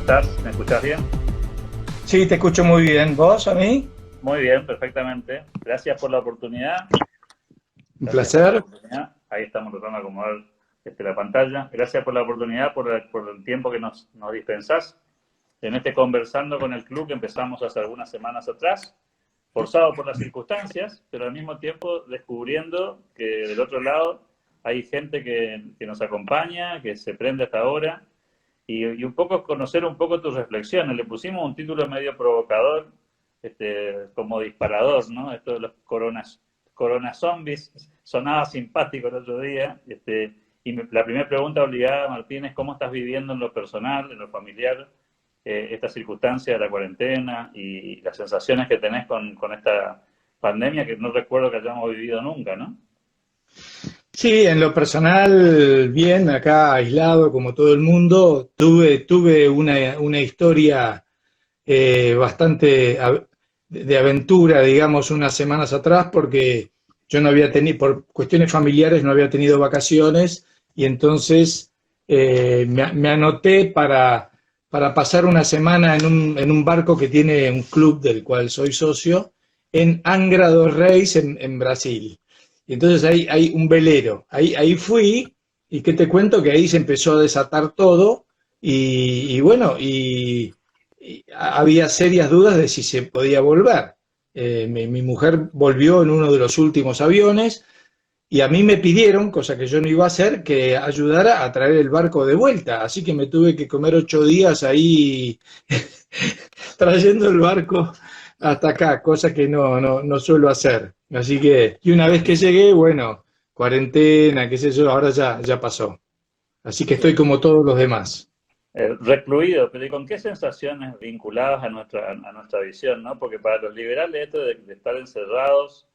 estás? ¿Me escuchás bien? Sí, te escucho muy bien. ¿Vos, a mí? Muy bien, perfectamente. Gracias por la oportunidad. Un placer. Ahí estamos tratando de acomodar la pantalla. Gracias por la oportunidad, por el tiempo que nos dispensás en conversando con el club que empezamos hace algunas semanas atrás, forzado por las circunstancias, pero al mismo tiempo descubriendo que del otro lado hay gente que nos acompaña, que se prende hasta ahora, y un poco conocer un poco tus reflexiones. Le pusimos un título medio provocador, como disparador, ¿no? Esto de los corona zombies, sonaba simpático el otro día, y la primera pregunta obligada, Martín, es ¿cómo estás viviendo en lo personal, en lo familiar, esta circunstancia de la cuarentena y las sensaciones que tenés con esta pandemia que no recuerdo que hayamos vivido nunca, ¿no? Sí, en lo personal, bien, acá aislado como todo el mundo. Tuve una historia bastante de aventura, digamos, unas semanas atrás, porque yo no había tenido, por cuestiones familiares, no había tenido vacaciones, y entonces me anoté para pasar una semana en un barco que tiene un club del cual soy socio, en Angra dos Reis, en Brasil. Y entonces hay un velero. Ahí fui, y ¿qué te cuento? Que ahí se empezó a desatar todo, y bueno, y había serias dudas de si se podía volver. Mi mujer volvió en uno de los últimos aviones, y a mí me pidieron, cosa que yo no iba a hacer, que ayudara a traer el barco de vuelta. Así que me tuve que comer 8 días ahí trayendo el barco hasta acá, cosa que no suelo hacer. Así que, y una vez que llegué, bueno, cuarentena, qué sé yo, ahora ya pasó. Así que estoy como todos los demás. Recluido, pero ¿y con qué sensaciones vinculadas a nuestra visión, ¿no? Porque para los liberales esto de estar encerrados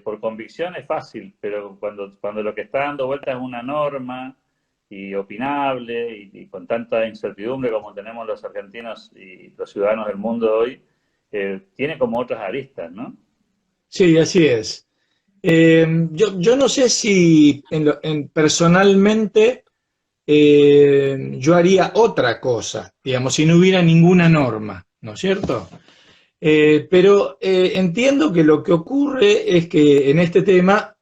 por convicción es fácil, pero cuando lo que está dando vuelta es una norma y opinable y con tanta incertidumbre como tenemos los argentinos y los ciudadanos del mundo hoy, tiene como otras aristas, ¿no? Sí, así es. Yo no sé si personalmente yo haría otra cosa, digamos, si no hubiera ninguna norma, ¿no es cierto? Pero entiendo que lo que ocurre es que en este tema,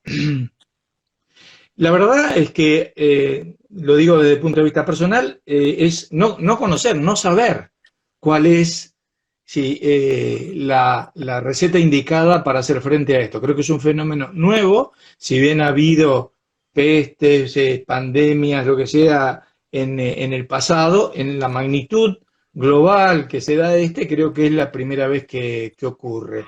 la verdad es que, lo digo desde el punto de vista personal, es no conocer, no saber cuál es sí, la receta indicada para hacer frente a esto. Creo que es un fenómeno nuevo, si bien ha habido pestes, pandemias, lo que sea, en el pasado, en la magnitud global que se da creo que es la primera vez que ocurre.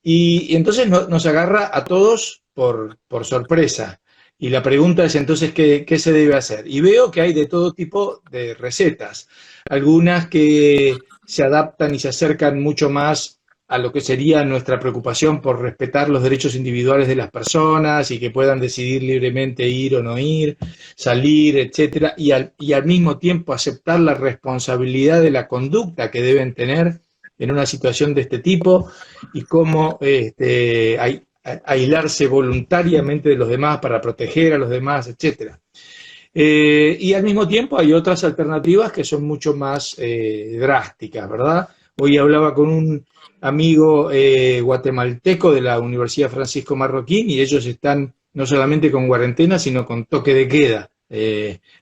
Y entonces nos agarra a todos por sorpresa. Y la pregunta es entonces, ¿qué se debe hacer? Y veo que hay de todo tipo de recetas. Algunas que se adaptan y se acercan mucho más a lo que sería nuestra preocupación por respetar los derechos individuales de las personas y que puedan decidir libremente ir o no ir, salir, etcétera, y al mismo tiempo aceptar la responsabilidad de la conducta que deben tener en una situación de este tipo y cómo aislarse voluntariamente de los demás para proteger a los demás, etcétera. Y al mismo tiempo hay otras alternativas que son mucho más drásticas, ¿verdad? Hoy hablaba con un amigo guatemalteco de la Universidad Francisco Marroquín y ellos están no solamente con cuarentena, sino con toque de queda,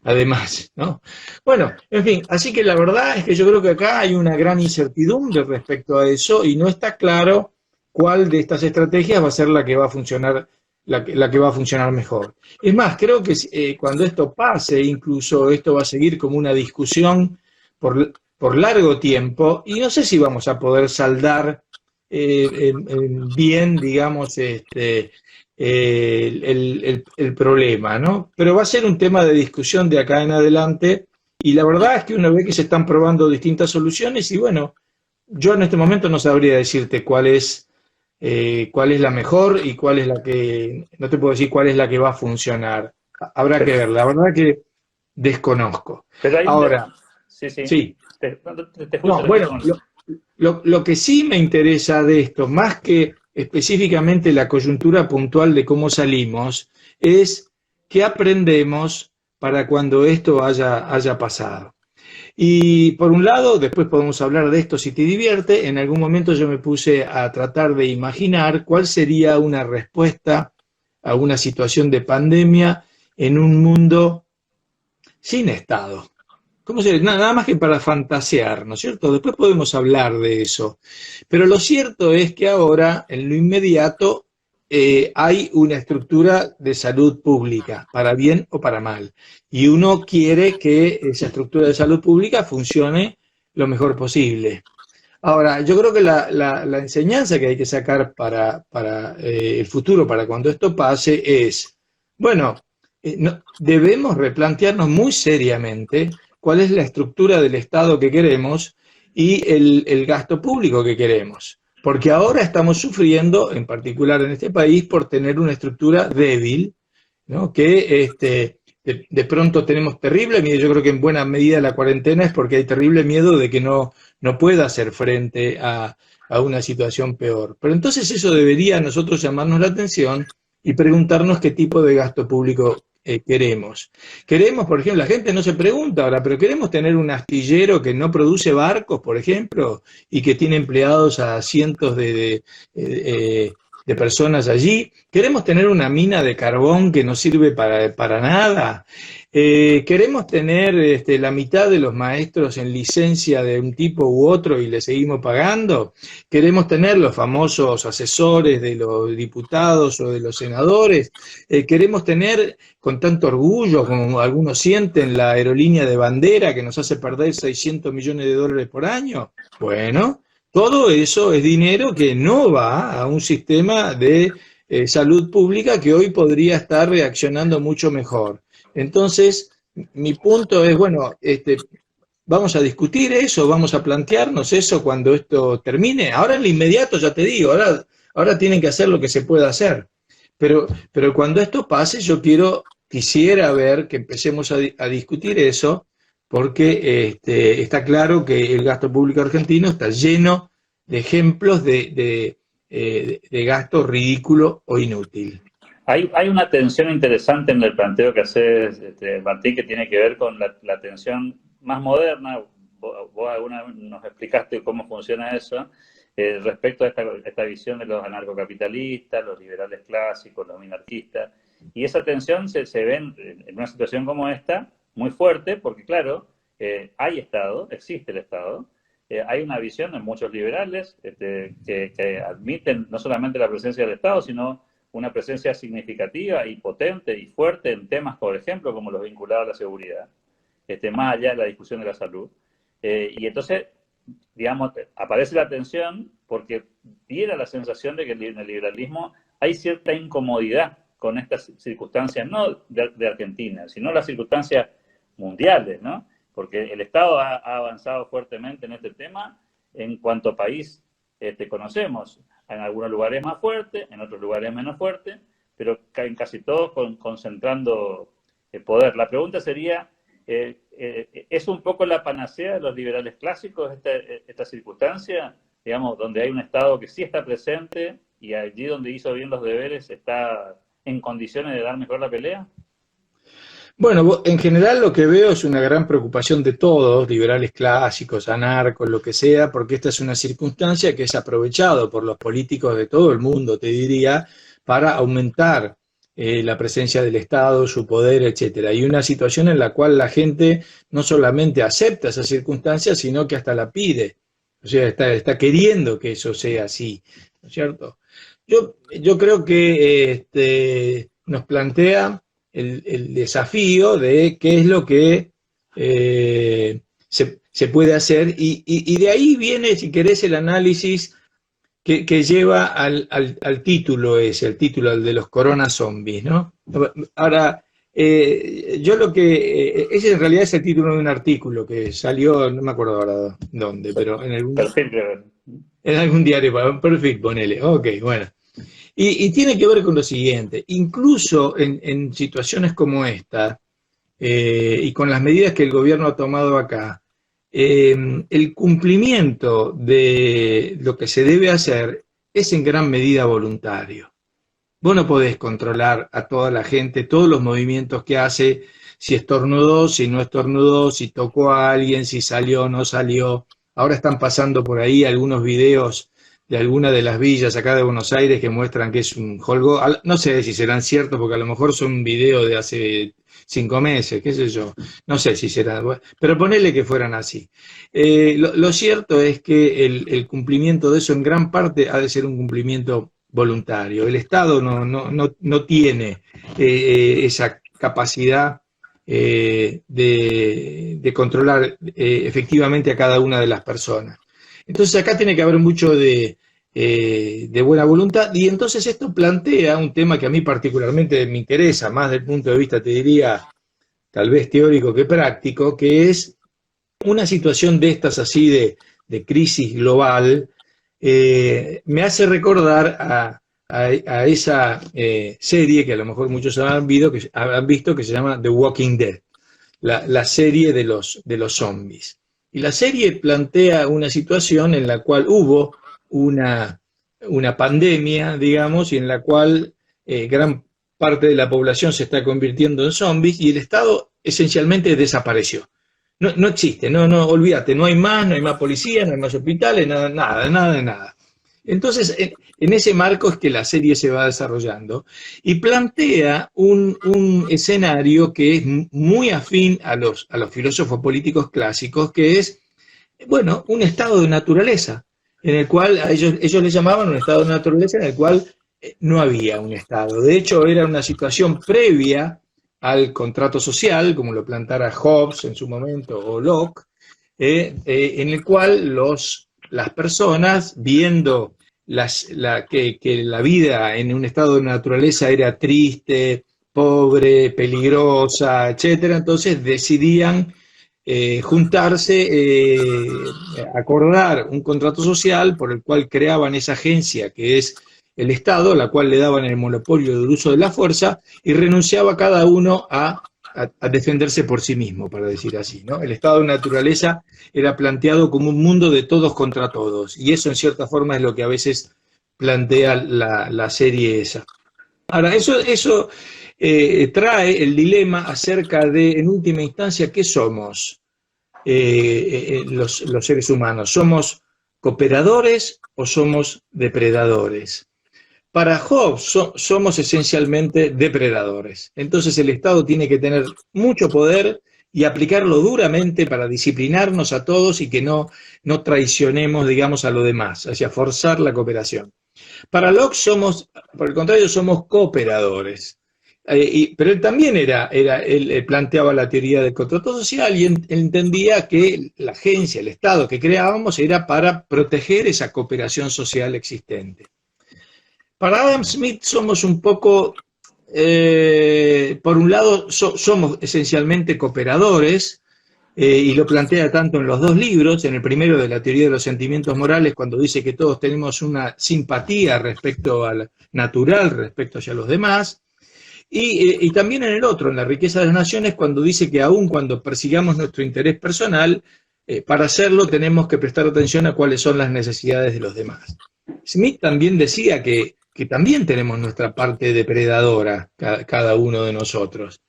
además, ¿no? Bueno, en fin, así que la verdad es que yo creo que acá hay una gran incertidumbre respecto a eso y no está claro cuál de estas estrategias va a ser la que va a funcionar, la que va a funcionar mejor. Es más, creo que cuando esto pase, incluso esto va a seguir como una discusión por largo tiempo, y no sé si vamos a poder saldar bien, digamos, el problema, ¿no? Pero va a ser un tema de discusión de acá en adelante, y la verdad es que uno ve que se están probando distintas soluciones, y bueno, yo en este momento no sabría decirte cuál es la mejor y cuál es la que, no te puedo decir cuál es la que va a funcionar. Habrá que ver, la verdad que desconozco. Pero hay Ahora, sí, sí, sí, te escucho, no, bueno, lo que sí me interesa de esto, más que específicamente la coyuntura puntual de cómo salimos, es qué aprendemos para cuando esto haya pasado. Y por un lado, después podemos hablar de esto si te divierte, en algún momento yo me puse a tratar de imaginar cuál sería una respuesta a una situación de pandemia en un mundo sin Estado. ¿Cómo sería? Nada más que para fantasear, ¿no es cierto? Después podemos hablar de eso. Pero lo cierto es que ahora, en lo inmediato, hay una estructura de salud pública, para bien o para mal. Y uno quiere que esa estructura de salud pública funcione lo mejor posible. Ahora, yo creo que la enseñanza que hay que sacar para el futuro, para cuando esto pase, es, bueno, debemos replantearnos muy seriamente cuál es la estructura del Estado que queremos y el gasto público que queremos. Porque ahora estamos sufriendo, en particular en este país, por tener una estructura débil, ¿no? Que de pronto tenemos terrible miedo. Yo creo que en buena medida la cuarentena es porque hay terrible miedo de que no pueda hacer frente a una situación peor. Pero entonces eso debería a nosotros llamarnos la atención y preguntarnos qué tipo de gasto público queremos. Queremos, por ejemplo, la gente no se pregunta ahora, pero queremos tener un astillero que no produce barcos, por ejemplo, y que tiene empleados a cientos de personas allí. Queremos tener una mina de carbón que no sirve para nada. Queremos tener la mitad de los maestros en licencia de un tipo u otro y le seguimos pagando. Queremos tener los famosos asesores de los diputados o de los senadores. Queremos tener con tanto orgullo como algunos sienten la aerolínea de bandera que nos hace perder 600 millones de dólares por año. Bueno, todo eso es dinero que no va a un sistema de salud pública que hoy podría estar reaccionando mucho mejor. Entonces, mi punto es, bueno, vamos a discutir eso, vamos a plantearnos eso cuando esto termine. Ahora en lo inmediato, ya te digo, ahora tienen que hacer lo que se pueda hacer. Pero cuando esto pase, yo quisiera ver que empecemos a discutir eso, porque está claro que el gasto público argentino está lleno de ejemplos de gasto ridículo o inútil. Hay una tensión interesante en el planteo que haces, Martín, que tiene que ver con la tensión más moderna. Vos alguna vez nos explicaste cómo funciona eso, respecto a esta visión de los anarcocapitalistas, los liberales clásicos, los minarquistas. Y esa tensión se ve en una situación como esta muy fuerte, porque claro, hay Estado, existe el Estado, hay una visión de muchos liberales que admiten no solamente la presencia del Estado, sino una presencia significativa y potente y fuerte en temas, por ejemplo, como los vinculados a la seguridad, más allá de la discusión de la salud. Y entonces, digamos, aparece la tensión porque diera la sensación de que en el liberalismo hay cierta incomodidad con estas circunstancias, no de Argentina, sino las circunstancias mundiales, ¿no? Porque el Estado ha avanzado fuertemente en este tema en cuanto país conocemos. En algunos lugares más fuerte, en otros lugares menos fuerte, pero en casi todos concentrando el poder. La pregunta sería, ¿es un poco la panacea de los liberales clásicos esta circunstancia, digamos, donde hay un Estado que sí está presente y allí donde hizo bien los deberes está en condiciones de dar mejor la pelea? Bueno, en general lo que veo es una gran preocupación de todos, liberales clásicos, anarcos, lo que sea, porque esta es una circunstancia que es aprovechado por los políticos de todo el mundo, te diría, para aumentar la presencia del Estado, su poder, etcétera. Y una situación en la cual la gente no solamente acepta esa circunstancia, sino que hasta la pide. O sea, está queriendo que eso sea así, ¿no es cierto? Yo creo que nos plantea el desafío de qué es lo que se puede hacer y de ahí viene, si querés, el análisis que lleva al título ese, el título de los corona zombies, ¿no? Ahora, yo ese en realidad es el título de un artículo que salió, no me acuerdo ahora dónde, pero en algún diario, para un perfil, ponele, ok, bueno. Y tiene que ver con lo siguiente, incluso en situaciones como esta, y con las medidas que el gobierno ha tomado acá, el cumplimiento de lo que se debe hacer es en gran medida voluntario. Vos no podés controlar a toda la gente, todos los movimientos que hace, si estornudó, si no estornudó, si tocó a alguien, si salió o no salió. Ahora están pasando por ahí algunos videos de alguna de las villas acá de Buenos Aires que muestran que es un holgorio. No sé si serán ciertos, porque a lo mejor son videos de hace 5 meses, qué sé yo. No sé si será, pero ponele que fueran así. Lo cierto es que el cumplimiento de eso en gran parte ha de ser un cumplimiento voluntario. El Estado no tiene esa capacidad de controlar efectivamente a cada una de las personas. Entonces acá tiene que haber mucho de buena voluntad, y entonces esto plantea un tema que a mí particularmente me interesa, más desde el punto de vista, te diría, tal vez teórico que práctico, que es una situación de estas así de crisis global. Me hace recordar a esa serie que a lo mejor muchos han visto, que se llama The Walking Dead, la serie de los zombies. Y la serie plantea una situación en la cual hubo una pandemia, digamos, y en la cual gran parte de la población se está convirtiendo en zombies y el Estado esencialmente desapareció. No existe, olvídate, no hay más policía, no hay más hospitales, nada. Entonces, en ese marco es que la serie se va desarrollando y plantea un escenario que es muy afín a los filósofos políticos clásicos, que es, bueno, un estado de naturaleza, en el cual ellos le llamaban un estado de naturaleza en el cual no había un Estado. De hecho, era una situación previa al contrato social, como lo plantara Hobbes en su momento, o Locke, en el cual las personas, viendo que la vida en un estado de naturaleza era triste, pobre, peligrosa, etcétera, entonces decidían juntarse, acordar un contrato social por el cual creaban esa agencia que es el Estado, a la cual le daban el monopolio del uso de la fuerza, y renunciaba cada uno a defenderse por sí mismo, para decir así, ¿no? El estado de naturaleza era planteado como un mundo de todos contra todos, y eso en cierta forma es lo que a veces plantea la serie esa. Ahora, eso trae el dilema acerca de, en última instancia, ¿qué somos los seres humanos? ¿Somos cooperadores o somos depredadores? Para Hobbes somos esencialmente depredadores. Entonces el Estado tiene que tener mucho poder y aplicarlo duramente para disciplinarnos a todos y que no traicionemos, digamos, a lo demás, hacia forzar la cooperación. Para Locke por el contrario, somos cooperadores. Pero él también él planteaba la teoría del contrato social y él entendía que la agencia, el Estado que creábamos era para proteger esa cooperación social existente. Para Adam Smith somos un poco, por un lado, somos esencialmente cooperadores, y lo plantea tanto en los dos libros, en el primero de la teoría de los sentimientos morales, cuando dice que todos tenemos una simpatía respecto al natural, respecto hacia los demás, y también en el otro, en la riqueza de las naciones, cuando dice que aun cuando persigamos nuestro interés personal, para hacerlo tenemos que prestar atención a cuáles son las necesidades de los demás. Smith también decía que también tenemos nuestra parte depredadora, cada uno de nosotros.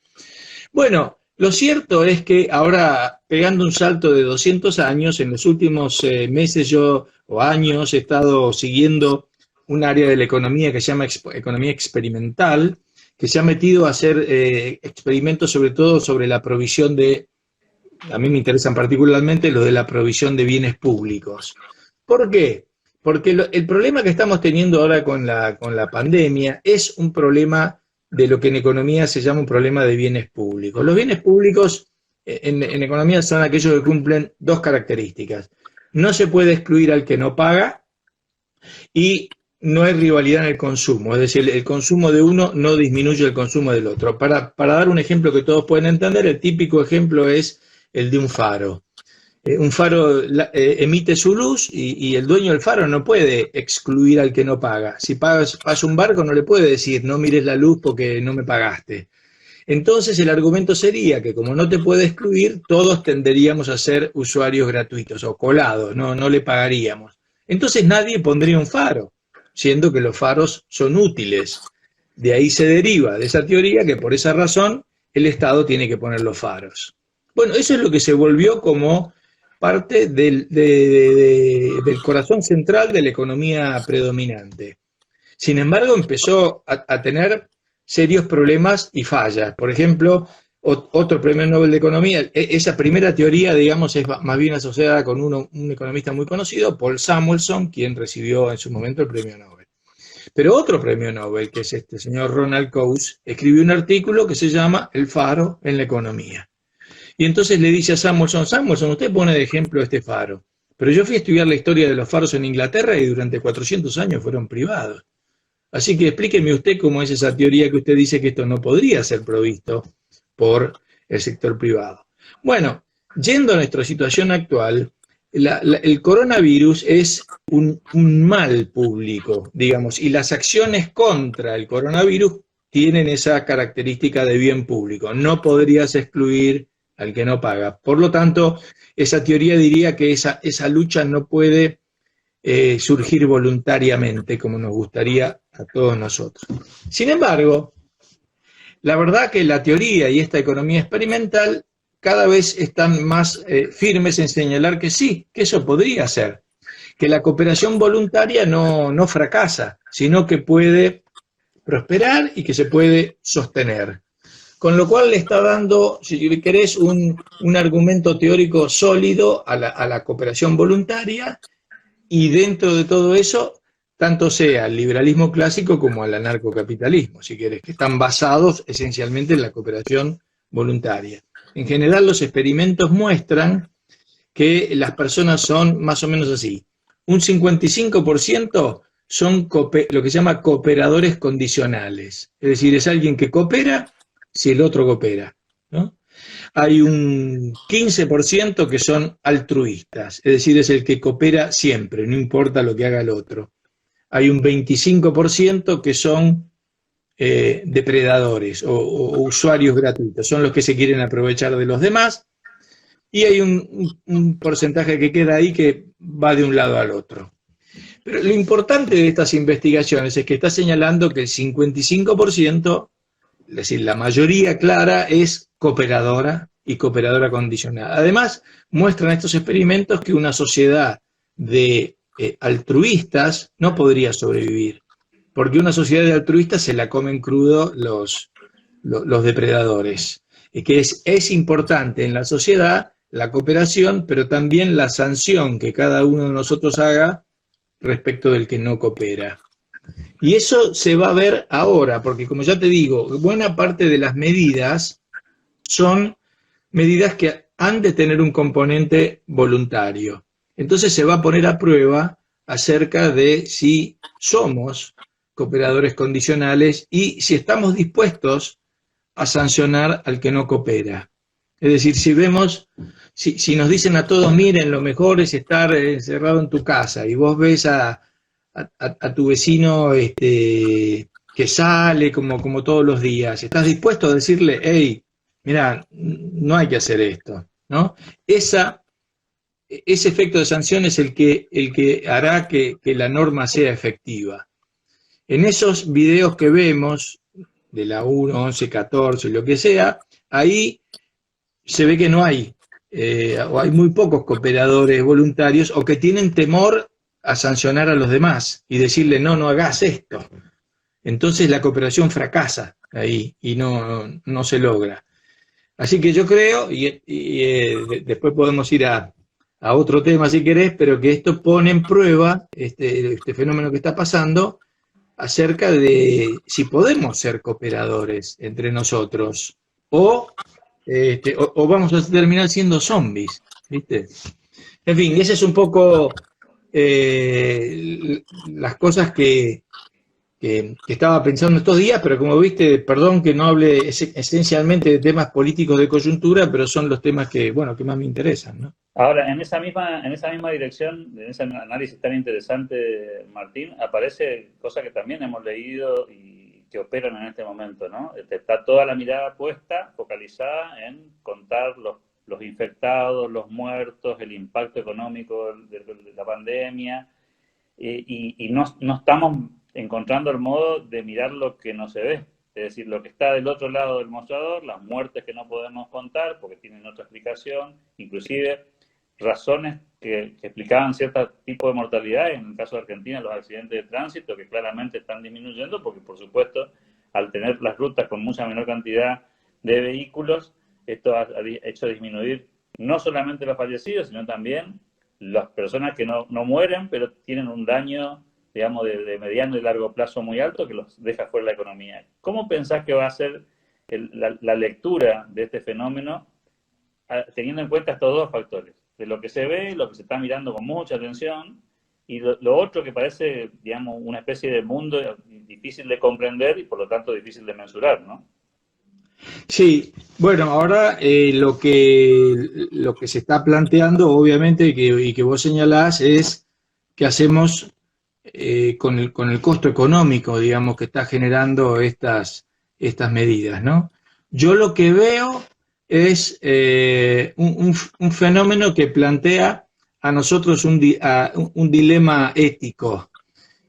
Bueno, lo cierto es que ahora, pegando un salto de 200 años, en los últimos meses o años he estado siguiendo un área de la economía que se llama economía experimental, que se ha metido a hacer experimentos sobre todo sobre la provisión a mí me interesan particularmente lo de la provisión de bienes públicos. ¿Por qué? Porque el problema que estamos teniendo ahora con la pandemia es un problema de lo que en economía se llama un problema de bienes públicos. Los bienes públicos en economía son aquellos que cumplen dos características. No se puede excluir al que no paga y no hay rivalidad en el consumo. Es decir, el consumo de uno no disminuye el consumo del otro. Para dar un ejemplo que todos pueden entender, el típico ejemplo es el de un faro. Un faro emite su luz y el dueño del faro no puede excluir al que no paga. Si pasa un barco no le puede decir no mires la luz porque no me pagaste. Entonces el argumento sería que como no te puede excluir, todos tenderíamos a ser usuarios gratuitos o colados, no le pagaríamos. Entonces nadie pondría un faro, siendo que los faros son útiles. De ahí se deriva de esa teoría que por esa razón el Estado tiene que poner los faros. Bueno, eso es lo que se volvió como parte del corazón central de la economía predominante. Sin embargo, empezó a tener serios problemas y fallas. Por ejemplo, otro premio Nobel de Economía, esa primera teoría, digamos, es más bien asociada con un economista muy conocido, Paul Samuelson, quien recibió en su momento el premio Nobel. Pero otro premio Nobel, que es este señor Ronald Coase, escribió un artículo que se llama El faro en la economía. Y entonces le dice a Samuelson, Samuelson, usted pone de ejemplo este faro, pero yo fui a estudiar la historia de los faros en Inglaterra y durante 400 años fueron privados. Así que explíqueme usted cómo es esa teoría que usted dice que esto no podría ser provisto por el sector privado. Bueno, yendo a nuestra situación actual, el coronavirus es un mal público, digamos, y las acciones contra el coronavirus tienen esa característica de bien público. No podrías excluir al que no paga. Por lo tanto, esa teoría diría que esa lucha no puede surgir voluntariamente, como nos gustaría a todos nosotros. Sin embargo, la verdad que la teoría y esta economía experimental cada vez están más firmes en señalar que sí, que eso podría ser, que la cooperación voluntaria no fracasa, sino que puede prosperar y que se puede sostener. Con lo cual le está dando, si querés, un argumento teórico sólido a la cooperación voluntaria, y dentro de todo eso, tanto sea al liberalismo clásico como al anarcocapitalismo, si querés, que están basados esencialmente en la cooperación voluntaria. En general, los experimentos muestran que las personas son más o menos así. Un 55% son lo que se llama cooperadores condicionales, es decir, es alguien que coopera si el otro coopera, ¿no? Hay un 15% que son altruistas, es decir, es el que coopera siempre, no importa lo que haga el otro. Hay un 25% que son depredadores o usuarios gratuitos, son los que se quieren aprovechar de los demás, y hay un porcentaje que queda ahí que va de un lado al otro. Pero lo importante de estas investigaciones es que está señalando que el 55%, es decir, la mayoría clara, es cooperadora y cooperadora condicionada. Además, muestran estos experimentos que una sociedad de altruistas no podría sobrevivir, porque una sociedad de altruistas se la comen crudo los depredadores. Y que es importante en la sociedad la cooperación, pero también la sanción que cada uno de nosotros haga respecto del que no coopera. Y eso se va a ver ahora, porque como ya te digo, buena parte de las medidas son medidas que han de tener un componente voluntario. Entonces se va a poner a prueba acerca de si somos cooperadores condicionales y si estamos dispuestos a sancionar al que no coopera. Es decir, si vemos, si nos dicen a todos, miren, lo mejor es estar encerrado en tu casa, y vos ves a tu vecino que sale como todos los días, ¿estás dispuesto a decirle, hey, mira, no hay que hacer esto, ¿no? Ese efecto de sanción es el que hará que la norma sea efectiva. En esos videos que vemos, de la 1, 11, 14, lo que sea, ahí se ve que no hay, o hay muy pocos cooperadores voluntarios, o que tienen temor a sancionar a los demás y decirle, no hagas esto. Entonces la cooperación fracasa ahí y no se logra. Así que yo creo, y después podemos ir a otro tema si querés, pero que esto pone en prueba este fenómeno que está pasando acerca de si podemos ser cooperadores entre nosotros o vamos a terminar siendo zombies, ¿viste? En fin, ese es un poco las cosas que estaba pensando estos días, pero como viste, perdón que no hable esencialmente de temas políticos de coyuntura, pero son los temas que más me interesan, ¿no? Ahora, en esa misma dirección, en ese análisis tan interesante, Martín, aparece cosa que también hemos leído y que operan en este momento, ¿no? Está toda la mirada puesta, focalizada en contar los infectados, los muertos, el impacto económico de la pandemia, y no estamos encontrando el modo de mirar lo que no se ve. es decir, lo que está del otro lado del mostrador, las muertes que no podemos contar porque tienen otra explicación, inclusive razones que explicaban cierto tipo de mortalidad, en el caso de Argentina los accidentes de tránsito, que claramente están disminuyendo porque, por supuesto, al tener las rutas con mucha menor cantidad de vehículos, esto ha hecho disminuir no solamente los fallecidos, sino también las personas que no mueren, pero tienen un daño, digamos, de mediano y largo plazo muy alto que los deja fuera de la economía. ¿Cómo pensás que va a ser la lectura de este fenómeno teniendo en cuenta estos dos factores? De lo que se ve, lo que se está mirando con mucha atención, y lo otro que parece, digamos, una especie de mundo difícil de comprender y por lo tanto difícil de mensurar, ¿no? Sí, bueno, ahora lo que se está planteando, obviamente, y que vos señalás, es qué hacemos con el costo económico, digamos, que está generando estas medidas, ¿no? Yo lo que veo es un fenómeno que plantea a nosotros un dilema ético.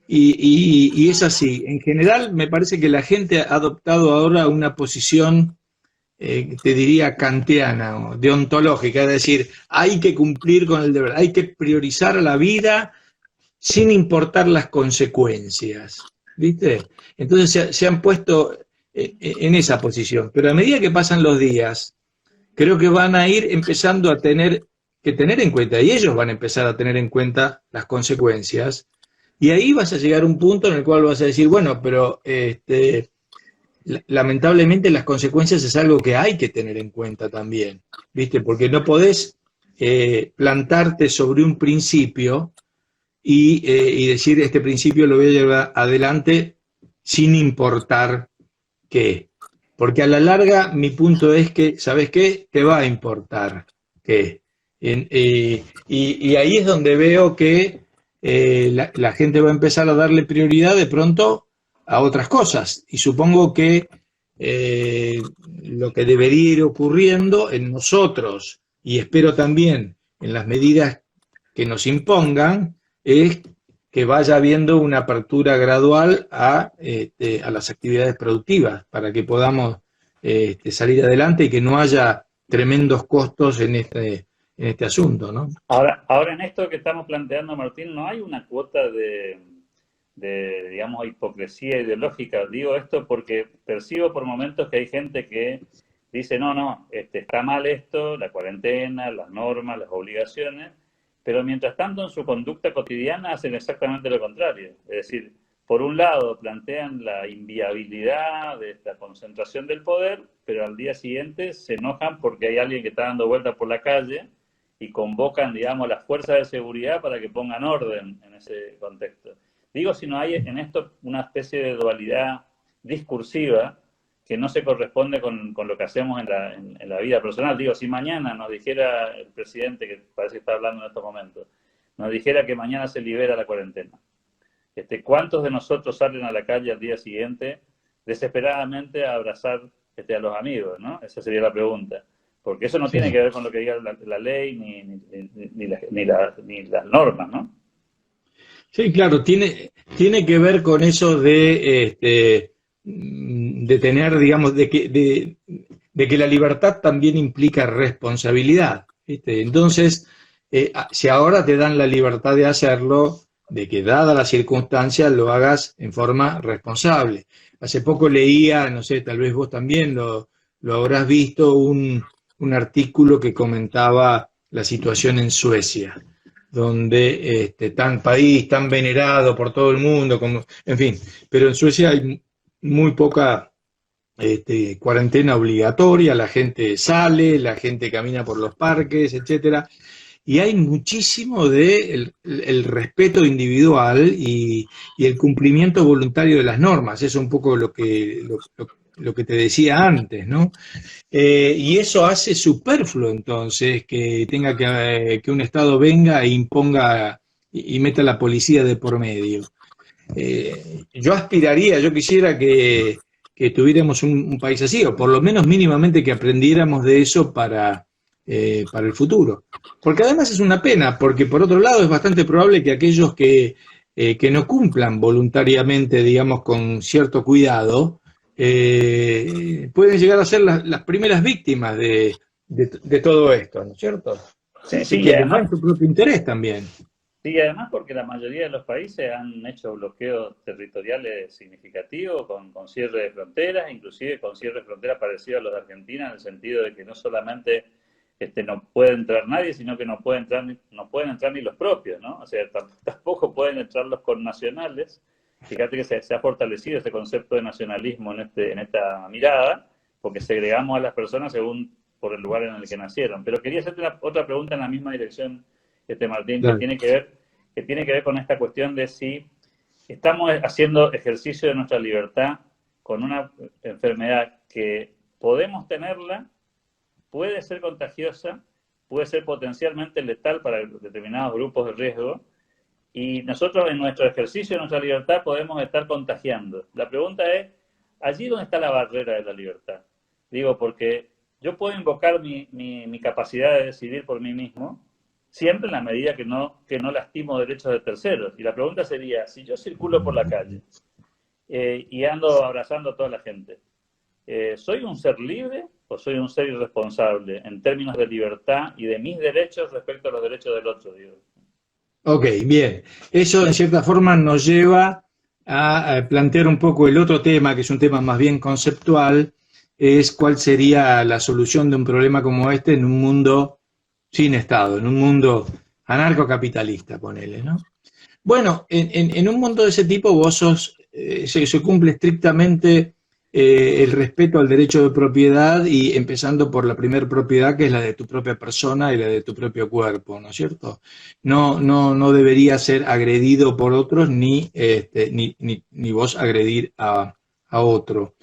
Y es así. En general, me parece que la gente ha adoptado ahora una posición, te diría, kantiana o deontológica, es decir, hay que cumplir con el deber, hay que priorizar la vida sin importar las consecuencias, ¿viste? Entonces se han puesto en esa posición. Pero a medida que pasan los días, creo que van a ir empezando a tener que tener en cuenta, y ellos van a empezar a tener en cuenta las consecuencias. Y ahí vas a llegar a un punto en el cual vas a decir, bueno, pero lamentablemente las consecuencias es algo que hay que tener en cuenta también, ¿viste? Porque no podés plantarte sobre un principio y decir, este principio lo voy a llevar adelante sin importar qué. Porque a la larga mi punto es que, ¿sabes qué? Te va a importar qué. Y ahí es donde veo que la gente va a empezar a darle prioridad de pronto a otras cosas. Y supongo que lo que debería ir ocurriendo en nosotros, y espero también en las medidas que nos impongan, es que vaya habiendo una apertura gradual a las actividades productivas para que podamos salir adelante y que no haya tremendos costos en este asunto, ¿no? Ahora en esto que estamos planteando, Martín, ¿no hay una cuota de, digamos, hipocresía ideológica? Digo esto porque percibo por momentos que hay gente que dice, no, está mal esto, la cuarentena, las normas, las obligaciones, pero mientras tanto en su conducta cotidiana hacen exactamente lo contrario. Es decir, por un lado plantean la inviabilidad de esta concentración del poder, pero al día siguiente se enojan porque hay alguien que está dando vueltas por la calle y convocan, digamos, las fuerzas de seguridad para que pongan orden en ese contexto. Digo, si no hay en esto una especie de dualidad discursiva que no se corresponde con lo que hacemos en la vida personal. Digo, si mañana nos dijera el presidente, que parece que está hablando en estos momentos, nos dijera que mañana se libera la cuarentena, ¿cuántos de nosotros salen a la calle al día siguiente desesperadamente a abrazar a los amigos, ¿no? Esa sería la pregunta. Porque eso no tiene que ver con lo que diga la ley ni las normas, ¿no? Sí, claro, tiene que ver con eso de tener, digamos, de que la libertad también implica responsabilidad, ¿viste? Entonces, si ahora te dan la libertad de hacerlo, de que dada la circunstancia lo hagas en forma responsable. Hace poco leía, no sé, tal vez vos también lo habrás visto, un artículo que comentaba la situación en Suecia, donde tan país, tan venerado por todo el mundo, como, en fin, pero en Suecia hay muy poca cuarentena obligatoria, la gente sale, la gente camina por los parques, etcétera, y hay muchísimo de el respeto individual y el cumplimiento voluntario de las normas. Eso es un poco lo que te decía antes, ¿no? Y eso hace superfluo entonces que tenga que un Estado venga e imponga y meta la policía de por medio. Yo quisiera que tuviéramos un país así, o por lo menos mínimamente que aprendiéramos de eso para el futuro. Porque además es una pena, porque por otro lado es bastante probable que aquellos que no cumplan voluntariamente, digamos, con cierto cuidado, pueden llegar a ser las primeras víctimas de todo esto, ¿no es cierto? Sí, Así sí, que no es su propio interés también. sí, y además porque la mayoría de los países han hecho bloqueos territoriales significativos con cierre de fronteras, inclusive con cierre de fronteras parecido a los de Argentina, en el sentido de que no solamente no puede entrar nadie, sino que no pueden entrar ni los propios, ¿no? O sea, tampoco pueden entrar los connacionales. Fíjate que se ha fortalecido este concepto de nacionalismo en esta mirada, porque segregamos a las personas según por el lugar en el que nacieron. Pero quería hacerte otra pregunta en la misma dirección, Martín, Claro. que tiene que ver con esta cuestión de si estamos haciendo ejercicio de nuestra libertad con una enfermedad que podemos tenerla, puede ser contagiosa, puede ser potencialmente letal para determinados grupos de riesgo, y nosotros en nuestro ejercicio de nuestra libertad podemos estar contagiando. La pregunta es, ¿allí dónde está la barrera de la libertad? Digo, porque yo puedo invocar mi capacidad de decidir por mí mismo, siempre en la medida que no lastimo derechos de terceros. Y la pregunta sería, si yo circulo por la calle y ando abrazando a toda la gente, ¿soy un ser libre o soy un ser irresponsable en términos de libertad y de mis derechos respecto a los derechos del otro? Digo. Ok, bien. Eso en cierta forma nos lleva a plantear un poco el otro tema, que es un tema más bien conceptual, es cuál sería la solución de un problema como este en un mundo sin Estado, en un mundo anarcocapitalista, ponele, ¿no? Bueno, en un mundo de ese tipo vos se cumple estrictamente el respeto al derecho de propiedad y empezando por la primera propiedad, que es la de tu propia persona y la de tu propio cuerpo, ¿no es cierto? No debería ser agredido por otros ni vos agredir a otro.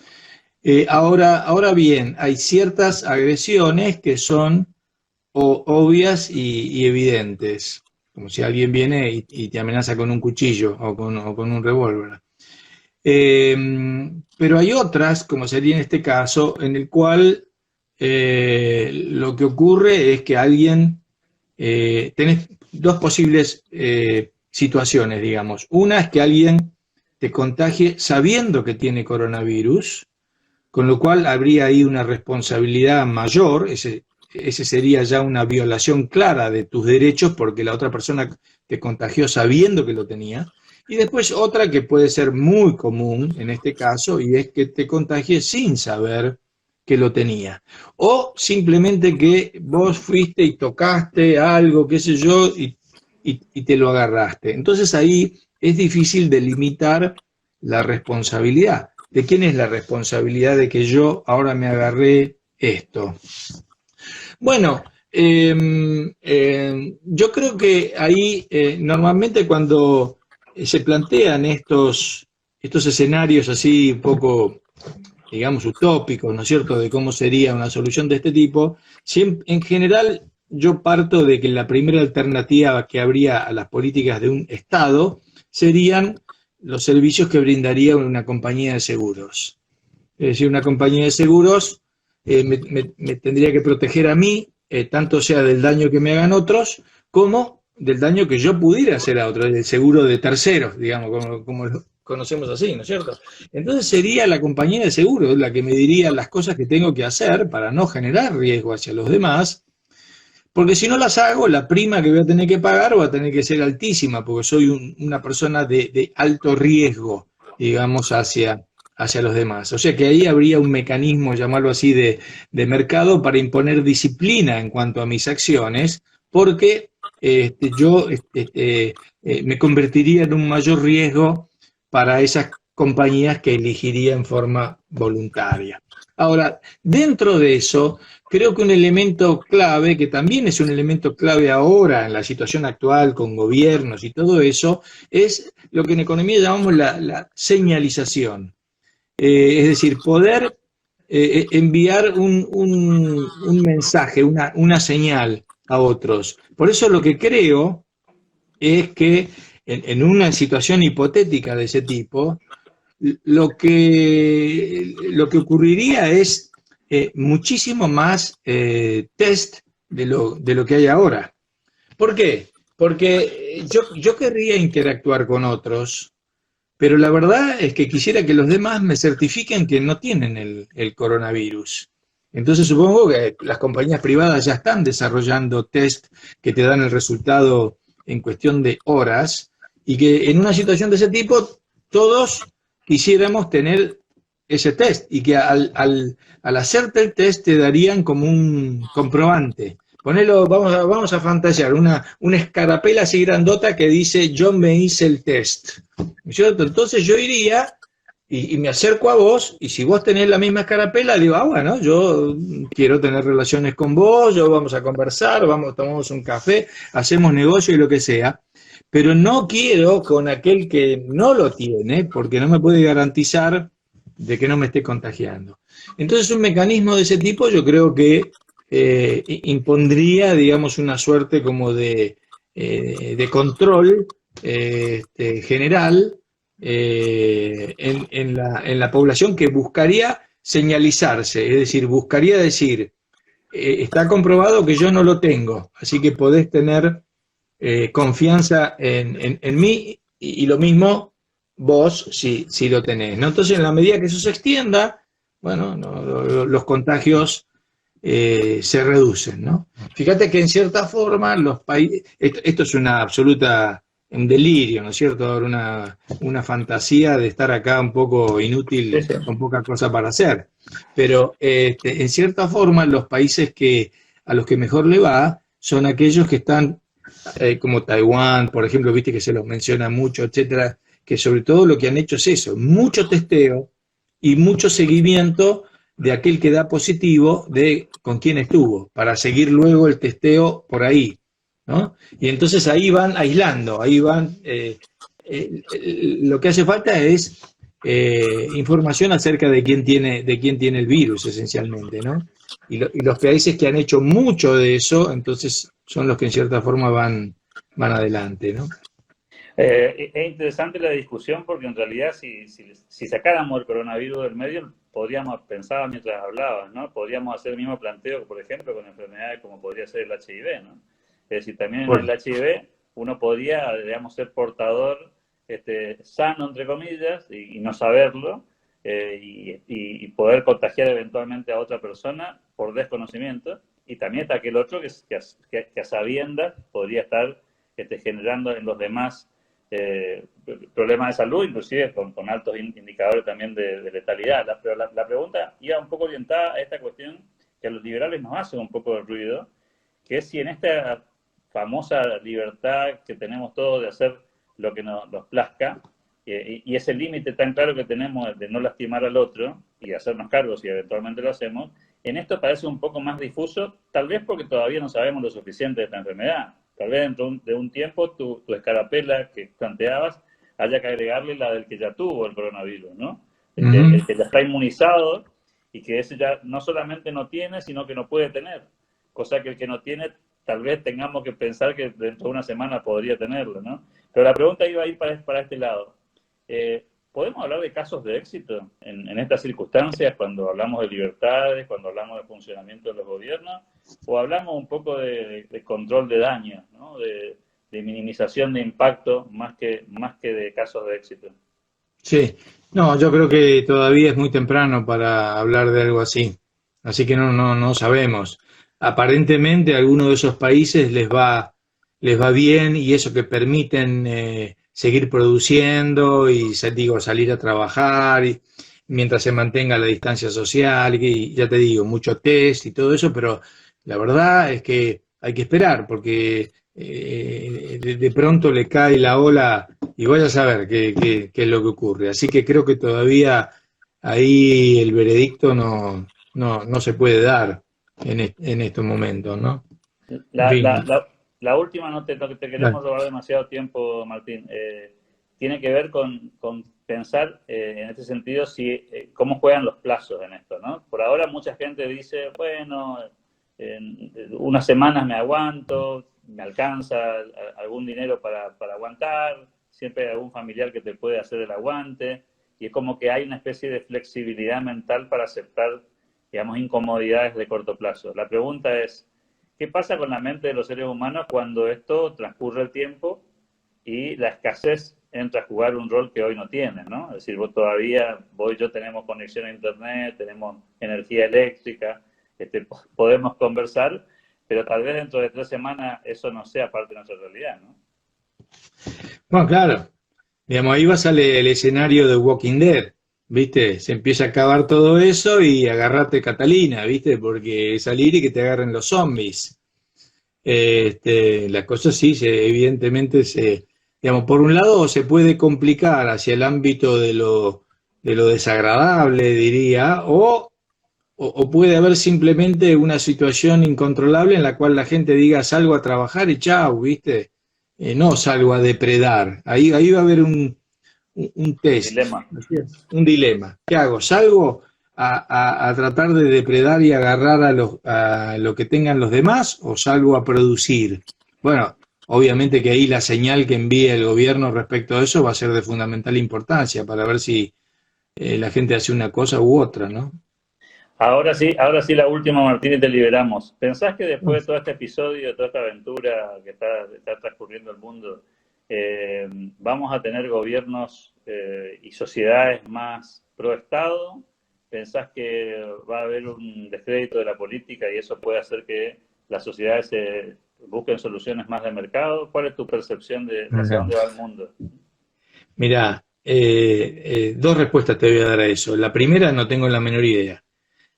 Ahora bien, hay ciertas agresiones que son obvias y evidentes, como si alguien viene y te amenaza con un cuchillo o con un revólver. Pero hay otras, como sería en este caso, en el cual lo que ocurre es que alguien, tenés dos posibles situaciones, digamos. Una es que alguien te contagie sabiendo que tiene coronavirus, con lo cual habría ahí una responsabilidad mayor, ese sería ya una violación clara de tus derechos porque la otra persona te contagió sabiendo que lo tenía. Y después otra que puede ser muy común en este caso, y es que te contagie sin saber que lo tenía. O simplemente que vos fuiste y tocaste algo, qué sé yo, y te lo agarraste. Entonces ahí es difícil delimitar la responsabilidad. ¿De quién es la responsabilidad de que yo ahora me agarré esto? Bueno, yo creo que ahí normalmente cuando se plantean estos escenarios así un poco, digamos, utópicos, ¿no es cierto?, de cómo sería una solución de este tipo, en general yo parto de que la primera alternativa que habría a las políticas de un Estado serían los servicios que brindaría una compañía de seguros. Es decir, una compañía de seguros me tendría que proteger a mí, tanto sea del daño que me hagan otros, como del daño que yo pudiera hacer a otros, el seguro de terceros, digamos, como lo conocemos así, ¿no es cierto? Entonces sería la compañía de seguros la que me diría las cosas que tengo que hacer para no generar riesgo hacia los demás, porque si no las hago, la prima que voy a tener que pagar va a tener que ser altísima, porque soy una persona de alto riesgo, digamos, hacia los demás. O sea que ahí habría un mecanismo, llamarlo así, de mercado para imponer disciplina en cuanto a mis acciones, porque yo me convertiría en un mayor riesgo para esas compañías que elegiría en forma voluntaria. Ahora, dentro de eso, creo que un elemento clave, que también es un elemento clave ahora en la situación actual con gobiernos y todo eso, es lo que en economía llamamos la señalización. Es decir, poder enviar un mensaje, una señal a otros. Por eso lo que creo es que en una situación hipotética de ese tipo, lo que ocurriría es muchísimo más test de lo que hay ahora. ¿Por qué? Porque yo querría interactuar con otros, pero la verdad es que quisiera que los demás me certifiquen que no tienen el coronavirus. Entonces supongo que las compañías privadas ya están desarrollando test que te dan el resultado en cuestión de horas y que en una situación de ese tipo todos quisiéramos tener ese test y que al hacerte el test te darían como un comprobante. Ponelo, vamos a fantasear, una escarapela así grandota que dice yo me hice el test. ¿Cierto? Entonces yo iría y me acerco a vos, y si vos tenés la misma escarapela, digo, ah, bueno, yo quiero tener relaciones con vos, yo vamos a conversar, vamos, tomamos un café, hacemos negocio y lo que sea, pero no quiero con aquel que no lo tiene, porque no me puede garantizar de que no me esté contagiando. Entonces un mecanismo de ese tipo yo creo que impondría, digamos, una suerte como de control general en la población que buscaría señalizarse, es decir, buscaría decir, está comprobado que yo no lo tengo, así que podés tener confianza en mí y lo mismo vos si lo tenés, ¿no? Entonces, en la medida que eso se extienda, bueno, no, los contagios se reducen, ¿no? Fíjate que en cierta forma los países, esto es una absoluta, un delirio, ¿no es cierto? Ahora una fantasía de estar acá un poco inútil, Sí, sí. con poca cosa para hacer, pero en cierta forma los países a los que mejor le va son aquellos que están, como Taiwán, por ejemplo, viste que se los menciona mucho, etcétera, que sobre todo lo que han hecho es eso, mucho testeo y mucho seguimiento de aquel que da positivo de con quién estuvo, para seguir luego el testeo por ahí, ¿no? Y entonces ahí van aislando, ahí van, lo que hace falta es información acerca de quién tiene el virus, esencialmente, ¿no? Y los países que han hecho mucho de eso, entonces son los que en cierta forma van adelante, ¿no? Es interesante la discusión porque en realidad si sacáramos el coronavirus del medio, podríamos pensar mientras hablabas, ¿no? Podríamos hacer el mismo planteo, por ejemplo, con enfermedades como podría ser el HIV, ¿no? Es decir, también en el HIV uno podría, digamos, ser portador sano, entre comillas, y no saberlo, y poder contagiar eventualmente a otra persona por desconocimiento. Y también está aquel otro que a sabiendas podría estar generando en los demás problemas de salud, inclusive con altos indicadores también de letalidad. Pero la pregunta iba un poco orientada a esta cuestión que a los liberales nos hace un poco de ruido, que es si en esta famosa libertad que tenemos todos de hacer lo que nos plazca, y ese límite tan claro que tenemos de no lastimar al otro y hacernos cargo si eventualmente lo hacemos, en esto parece un poco más difuso, tal vez porque todavía no sabemos lo suficiente de esta enfermedad. Tal vez dentro de un tiempo tu escarapela que planteabas haya que agregarle la del que ya tuvo el coronavirus, ¿no? El que ya está inmunizado y que ese ya no solamente no tiene, sino que no puede tener. Cosa que el que no tiene, tal vez tengamos que pensar que dentro de una semana podría tenerlo, ¿no? Pero la pregunta iba a ir para este lado. ¿Podemos hablar de casos de éxito en estas circunstancias cuando hablamos de libertades, cuando hablamos de funcionamiento de los gobiernos? ¿O hablamos un poco de control de daños, ¿no? de minimización de impacto más que de casos de éxito? Sí, no, yo creo que todavía es muy temprano para hablar de algo así, así que no sabemos. Aparentemente a algunos de esos países les va bien y eso que permiten seguir produciendo y digo, salir a trabajar y, mientras se mantenga la distancia social y ya te digo, mucho test y todo eso, pero la verdad es que hay que esperar porque de pronto le cae la ola y vaya a saber qué es lo que ocurre. Así que creo que todavía ahí el veredicto no se puede dar en estos momentos, ¿no? En La, la, fin, la, la última, no te dale. queremos robar demasiado tiempo, Martín. Tiene que ver con pensar en este sentido cómo juegan los plazos en esto, ¿no? Por ahora mucha gente dice, bueno, en unas semanas me aguanto, me alcanza algún dinero para aguantar, siempre hay algún familiar que te puede hacer el aguante, y es como que hay una especie de flexibilidad mental para aceptar, digamos, incomodidades de corto plazo. La pregunta es, ¿qué pasa con la mente de los seres humanos cuando esto transcurre el tiempo y la escasez entra a jugar un rol que hoy no tiene, ¿no? Es decir, vos y yo tenemos conexión a internet, tenemos energía eléctrica, podemos conversar, pero tal vez dentro de 3 semanas eso no sea parte de nuestra realidad, ¿no? Bueno, claro. Digamos, ahí va a salir el escenario de Walking Dead, ¿viste? Se empieza a acabar todo eso y agarrate Catalina, ¿viste? Porque salir y que te agarren los zombies. La cosa sí, evidentemente, digamos, por un lado se puede complicar hacia el ámbito de lo desagradable, diría, o puede haber simplemente una situación incontrolable en la cual la gente diga salgo a trabajar y chau, ¿viste? No salgo a depredar. Ahí va a haber un test, Dilema. un dilema. ¿Qué hago? ¿Salgo a tratar de depredar y agarrar a lo que tengan los demás o salgo a producir? Bueno, obviamente que ahí la señal que envíe el gobierno respecto a eso va a ser de fundamental importancia para ver si la gente hace una cosa u otra, ¿no? Ahora sí, la última, Martín, y te liberamos. ¿Pensás que después de todo este episodio, de toda esta aventura que está transcurriendo el mundo, vamos a tener gobiernos y sociedades más pro Estado? ¿Pensás que va a haber un descrédito de la política y eso puede hacer que las sociedades busquen soluciones más de mercado? ¿Cuál es tu percepción de hacia dónde va el mundo? Mirá, 2 respuestas te voy a dar a eso. La primera, no tengo la menor idea.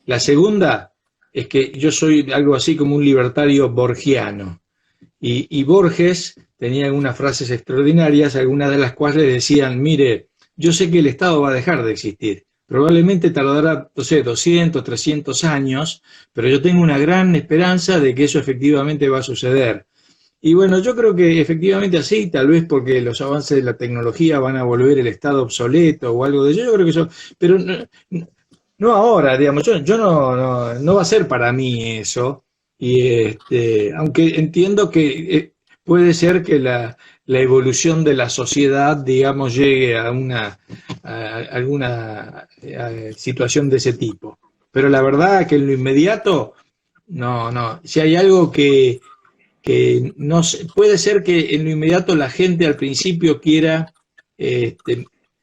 La segunda es que yo soy algo así como un libertario borgiano. Y Borges tenía algunas frases extraordinarias, algunas de las cuales decían, mire, yo sé que el Estado va a dejar de existir. Probablemente tardará, no sé, 200, 300 años, pero yo tengo una gran esperanza de que eso efectivamente va a suceder. Y bueno, yo creo que efectivamente así, tal vez porque los avances de la tecnología van a volver el Estado obsoleto o algo de eso, yo creo que eso, pero no ahora, digamos, yo no va a ser para mí eso, y aunque entiendo que puede ser que la evolución de la sociedad, digamos, llegue a alguna situación de ese tipo. Pero la verdad que en lo inmediato, no. Si hay algo que no puede ser que en lo inmediato la gente al principio quiera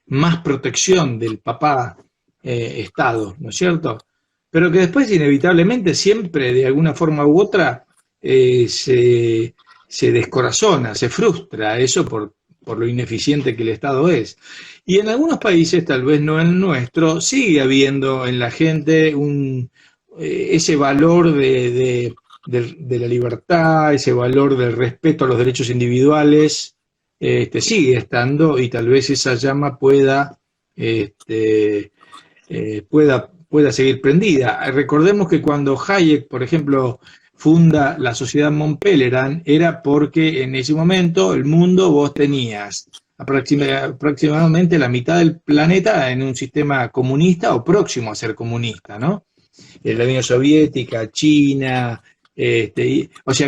más protección del papá Estado, ¿no es cierto? Pero que después inevitablemente siempre de alguna forma u otra se descorazona, se frustra eso por lo ineficiente que el Estado es. Y en algunos países, tal vez no en el nuestro, sigue habiendo en la gente ese valor de la libertad, ese valor del respeto a los derechos individuales, sigue estando y tal vez esa llama pueda seguir prendida. Recordemos que cuando Hayek, por ejemplo, funda la sociedad Mont Pelerin, era porque en ese momento el mundo vos tenías aproximadamente la mitad del planeta en un sistema comunista o próximo a ser comunista, ¿no? La Unión Soviética, China, o sea,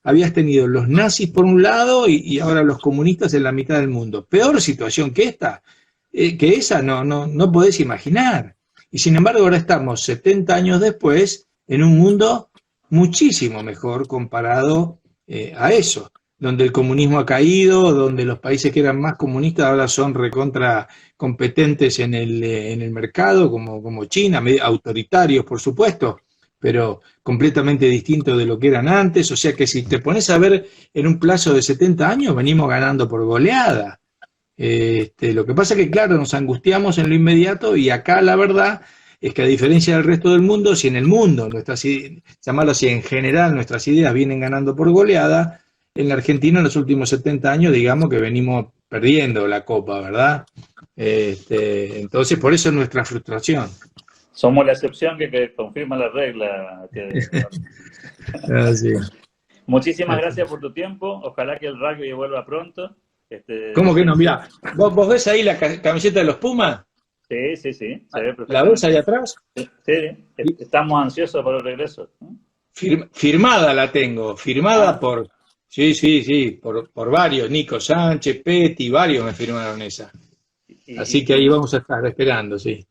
habías tenido los nazis por un lado y ahora los comunistas en la mitad del mundo. Peor situación que esa no podés imaginar. Y sin embargo ahora estamos 70 años después en un mundo muchísimo mejor comparado a eso, donde el comunismo ha caído, donde los países que eran más comunistas ahora son recontra competentes en el mercado, como China, autoritarios por supuesto, pero completamente distintos de lo que eran antes. O sea que si te pones a ver en un plazo de 70 años venimos ganando por goleada. Lo que pasa es que, claro, nos angustiamos en lo inmediato y acá la verdad es que a diferencia del resto del mundo, si en el mundo, llamarlo así, en general nuestras ideas vienen ganando por goleada, en la Argentina en los últimos 70 años digamos que venimos perdiendo la copa, ¿verdad? Entonces por eso es nuestra frustración. Somos la excepción que confirma la regla. Así. Muchísimas gracias por tu tiempo, ojalá que el rugby vuelva pronto. ¿Cómo que no? Mirá, ¿vos ves ahí la camiseta de los Pumas? Sí, se ve perfectamente. ¿La ves ahí atrás? Sí, estamos ansiosos por el regreso. Firmada la tengo, firmada por, sí, por varios, Nico Sánchez, Petty, varios me firmaron esa. Así que ahí vamos a estar esperando, sí.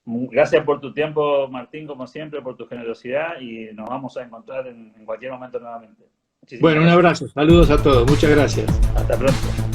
Gracias por tu tiempo, Martín, como siempre, por tu generosidad y nos vamos a encontrar en cualquier momento nuevamente. Bueno, un abrazo, saludos a todos, muchas gracias. Hasta pronto.